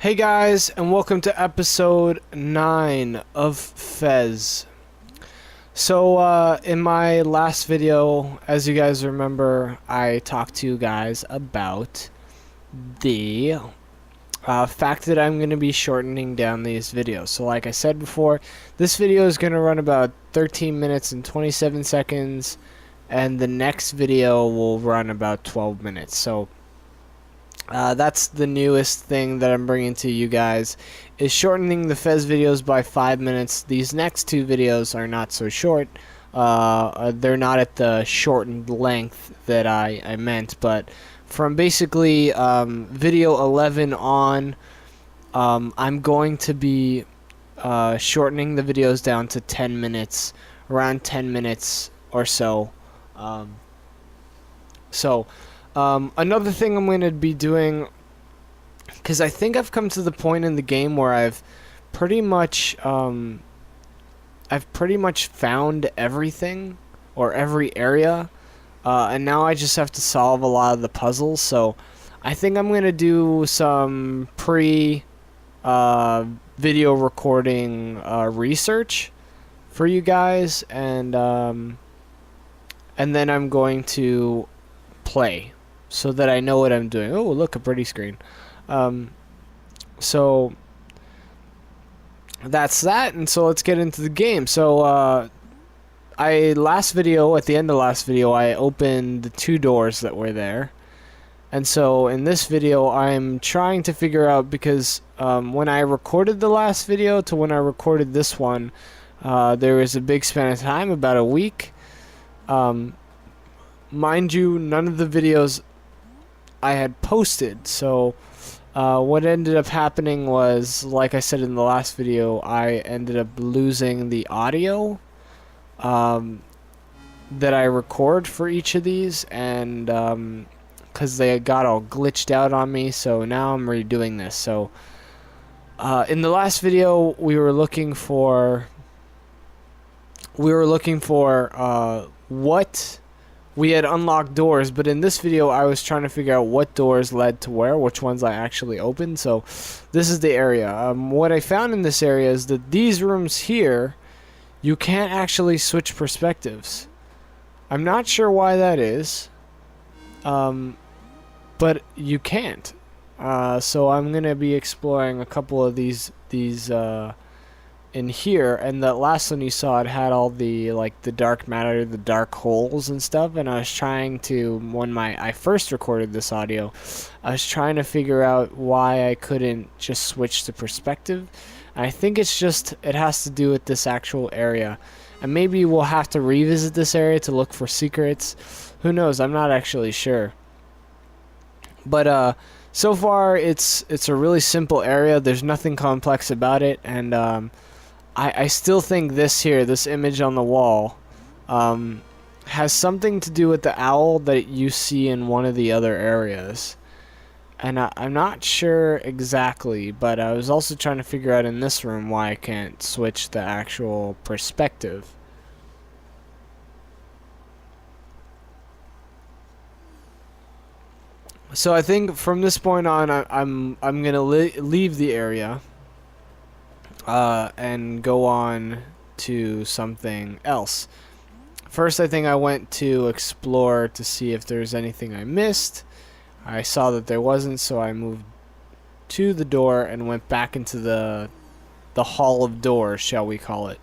Hey guys, and welcome to episode 9 of Fez. In my last video, as you guys remember, I talked to you guys about the fact that I'm going to be shortening down these videos. So like I said before, this video is going to run about 13 minutes and 27 seconds, and the next video will run about 12 minutes. That's the newest thing that I'm bringing to you guys, is shortening the Fez videos by 5 minutes. These next two videos are not so short. They're not at the shortened length that I meant, but from basically video 11 on, I'm going to be shortening the videos down to 10 minutes, around 10 minutes or so. Another thing I'm going to be doing, because I think I've come to the point in the game where I've pretty much found everything, or every area, and now I just have to solve a lot of the puzzles. So I think I'm going to do some video recording research for you guys, and then I'm going to play, so that I know what I'm doing. Oh, look, a pretty screen. So that's that, and so let's get into the game. So at the end of last video, I opened the two doors that were there. And so in this video, I'm trying to figure out, because when I recorded the last video to when I recorded this one, there was a big span of time, about a week. Mind you, none of the videos I had posted, so what ended up happening was, like I said in the last video, I ended up losing the audio that I record for each of these, and because they got all glitched out on me, so now I'm redoing this. So in the last video, we were looking for what we had unlocked doors, but in this video I was trying to figure out what doors led to where, which ones I actually opened. So this is the area. What I found in this area is that these rooms here, you can't actually switch perspectives. I'm not sure why that is, but you can't. So I'm gonna be exploring a couple of these in here, and that last one you saw, it had all the, like, the dark matter, the dark holes and stuff, and I was trying to, when I first recorded this audio, I was trying to figure out why I couldn't just switch the perspective. And I think it's just, it has to do with this actual area, and maybe we'll have to revisit this area to look for secrets. Who knows? I'm not actually sure. But so far it's a really simple area. There's nothing complex about it, and I still think this image on the wall has something to do with the owl that you see in one of the other areas. And I'm not sure exactly, but I was also trying to figure out in this room why I can't switch the actual perspective. So I think from this point on, I'm gonna leave the area and go on to something else. First, I think I went to explore to see if there's anything I missed. I saw that there wasn't, so I moved to the door and went back into the hall of doors, shall we call it.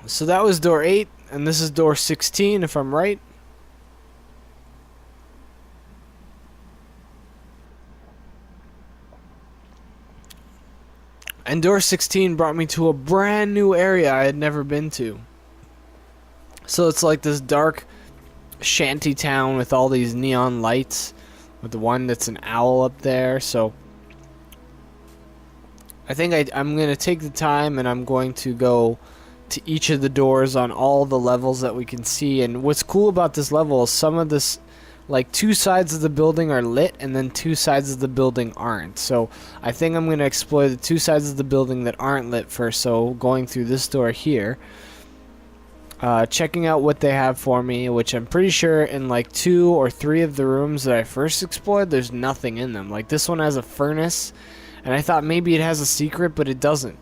So that was door 8, and this is door 16 if I'm right. And door 16 brought me to a brand new area I had never been to. So it's like this dark shanty town with all these neon lights, with the one that's an owl up there. So I think I'm going to take the time, and I'm going to go to each of the doors on all the levels that we can see. And what's cool about this level is some of this, like, two sides of the building are lit, and then two sides of the building aren't. So I think I'm going to explore the two sides of the building that aren't lit first. So going through this door here, checking out what they have for me, which I'm pretty sure in like 2 or 3 of the rooms that I first explored, there's nothing in them. Like this one has a furnace, and I thought maybe it has a secret, but it doesn't.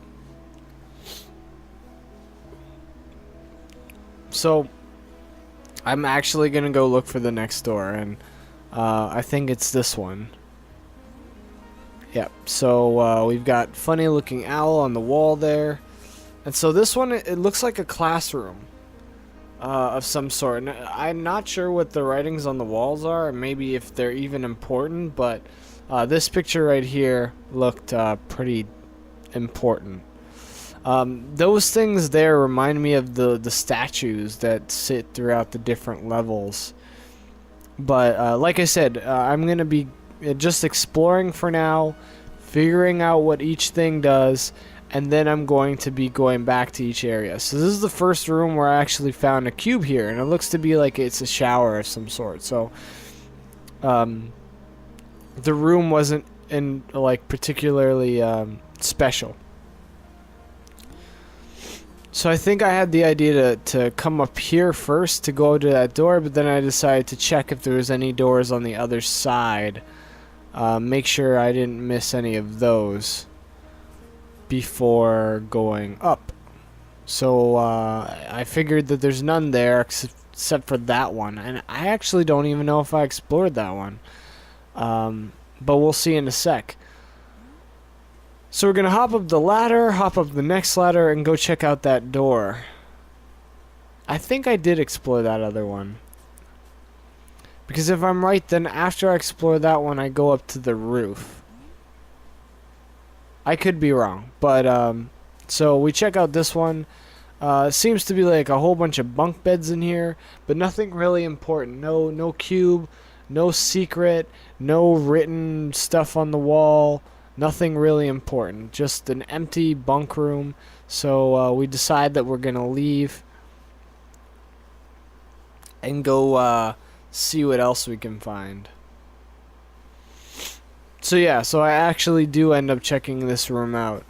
So I'm actually gonna go look for the next door, and I think it's this one. Yep, so we've got funny looking owl on the wall there. And so this one, it looks like a classroom of some sort. And I'm not sure what the writings on the walls are, or maybe if they're even important, but this picture right here looked pretty important. Those things there remind me of the statues that sit throughout the different levels. But like I said, I'm going to be just exploring for now, figuring out what each thing does, and then I'm going to be going back to each area. So this is the first room where I actually found a cube here, and it looks to be like it's a shower of some sort. So the room wasn't in like particularly special. So I think I had the idea to come up here first to go to that door, but then I decided to check if there was any doors on the other side. Make sure I didn't miss any of those before going up. So I figured that there's none there except for that one, and I actually don't even know if I explored that one. But we'll see in a sec. So we're gonna hop up the ladder, hop up the next ladder, and go check out that door. I think I did explore that other one. Because if I'm right, then after I explore that one, I go up to the roof. I could be wrong, but so we check out this one. Seems to be like a whole bunch of bunk beds in here, but nothing really important. No cube, no secret, no written stuff on the wall. Nothing really important. Just an empty bunk room. So we decide that we're gonna leave and go see what else we can find. So yeah, so I actually do end up checking this room out.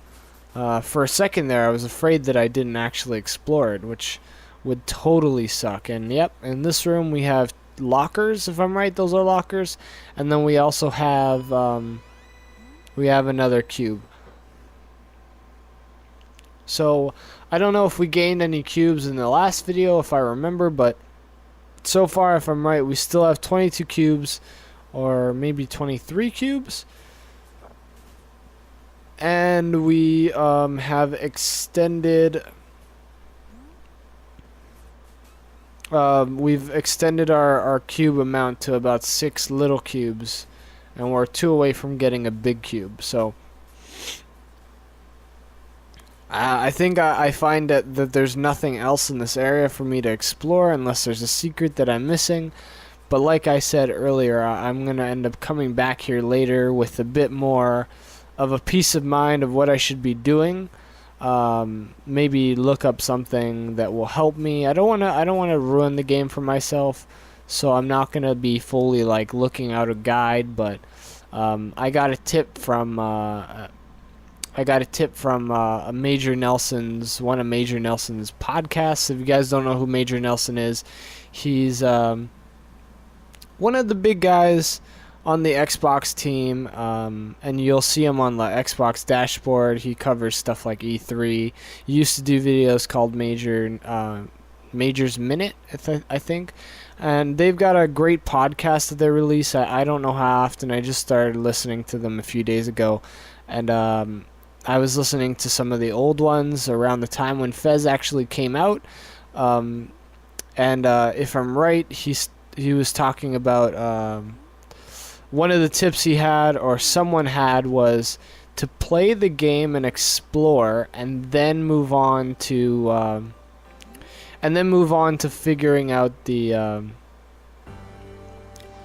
For a second there, I was afraid that I didn't actually explore it, which would totally suck. And yep, in this room we have lockers, if I'm right, those are lockers. And then we also have another cube. So I don't know if we gained any cubes in the last video, if I remember, but so far, if I'm right, we still have 22 cubes, or maybe 23 cubes. And we have extended... we've extended our cube amount to about 6 little cubes, and we're 2 away from getting a big cube. So I think I find that there's nothing else in this area for me to explore unless there's a secret that I'm missing. But like I said earlier, I'm going to end up coming back here later with a bit more of a peace of mind of what I should be doing. Maybe look up something that will help me. I don't want to ruin the game for myself, so I'm not going to be fully like looking out a guide, but I got a tip from Major Nelson's, one of Major Nelson's podcasts. If you guys don't know who Major Nelson is, he's one of the big guys on the Xbox team, and you'll see him on the Xbox dashboard. He covers stuff like E3. He used to do videos called Major's Minute, I think. And they've got a great podcast that they release. I don't know how often. I just started listening to them a few days ago. And I was listening to some of the old ones around the time when Fez actually came out. And if I'm right, he was talking about one of the tips he had, or someone had, was to play the game and explore, and then move on to figuring out the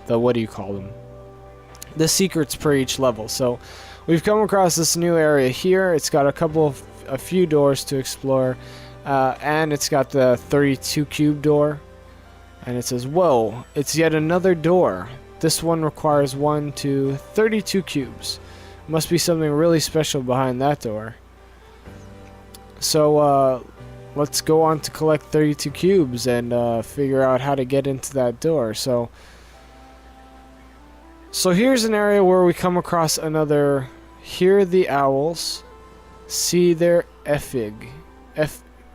what do you call them? The secrets per each level. So we've come across this new area here. It's got a few doors to explore, and it's got the 32 cube door, and it says, "Whoa! It's yet another door. This one requires 1 to 32 cubes. Must be something really special behind that door." So let's go on to collect 32 cubes and figure out how to get into that door. So here's an area where we come across another. Hear the owls, see their effig.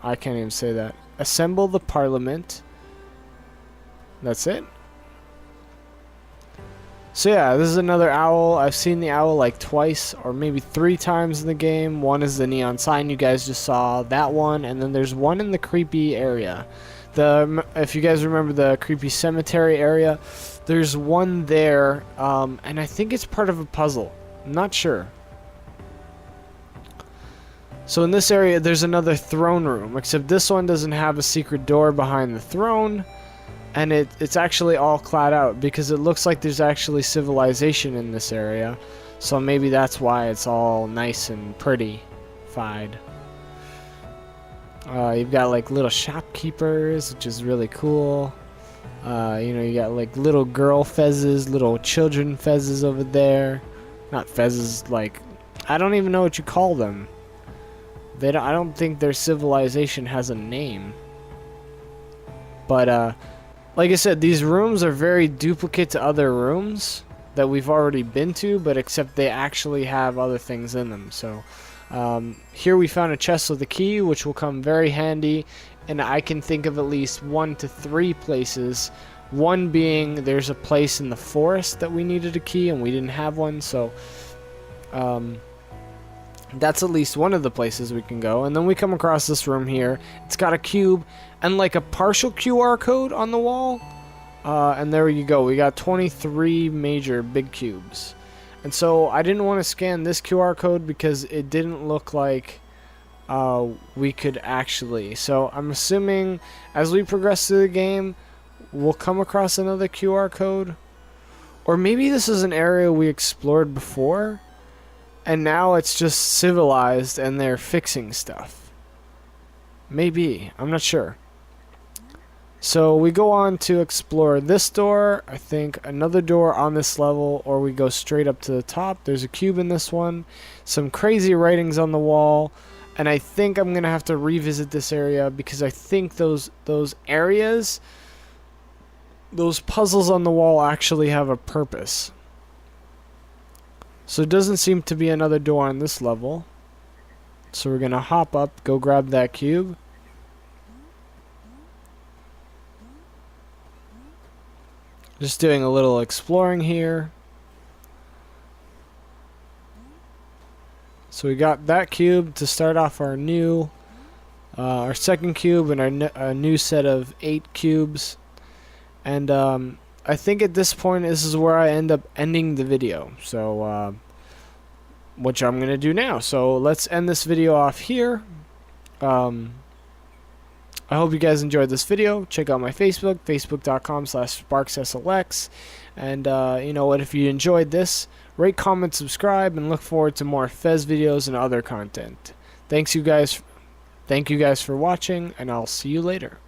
I can't even say that. Assemble the parliament. That's it. So yeah, this is another owl. I've seen the owl like twice or maybe 3 times in the game. One is the neon sign you guys just saw, that one, and then there's one in the creepy area. If you guys remember the creepy cemetery area, there's one there, and I think it's part of a puzzle. I'm not sure. So in this area, there's another throne room, except this one doesn't have a secret door behind the throne. And it's actually all clad out because it looks like there's actually civilization in this area. So maybe that's why it's all nice and pretty-fied. You've got like little shopkeepers, which is really cool. You know, you got like little girl fezzes, little children fezzes over there. Not fezzes, like, I don't even know what you call them. I don't think their civilization has a name. But, like I said, these rooms are very duplicate to other rooms that we've already been to, but except they actually have other things in them. So here we found a chest with a key, which will come very handy, and I can think of at least 1 to 3 places. One being there's a place in the forest that we needed a key and we didn't have one, so that's at least one of the places we can go. And then we come across this room here. It's got a cube and like a partial QR code on the wall. And there you go. We got 23 major big cubes. And so I didn't want to scan this QR code because it didn't look like we could actually. So I'm assuming as we progress through the game, we'll come across another QR code. Or maybe this is an area we explored before. And now it's just civilized and they're fixing stuff. Maybe. I'm not sure. So we go on to explore this door. I think another door on this level. Or we go straight up to the top. There's a cube in this one. Some crazy writings on the wall. And I think I'm going to have to revisit this area. Because I think those areas, those puzzles on the wall actually have a purpose. So it doesn't seem to be another door on this level. So we're going to hop up, go grab that cube. Just doing a little exploring here. So we got that cube to start off our second cube and our new set of 8 cubes. And I think at this point this is where I end up ending the video. So which I'm going to do now. So let's end this video off here. I hope you guys enjoyed this video. Check out my Facebook, facebook.com/sparkslx. And you know what, if you enjoyed this, rate, comment, subscribe, and look forward to more Fez videos and other content. Thank you guys for watching, and I'll see you later.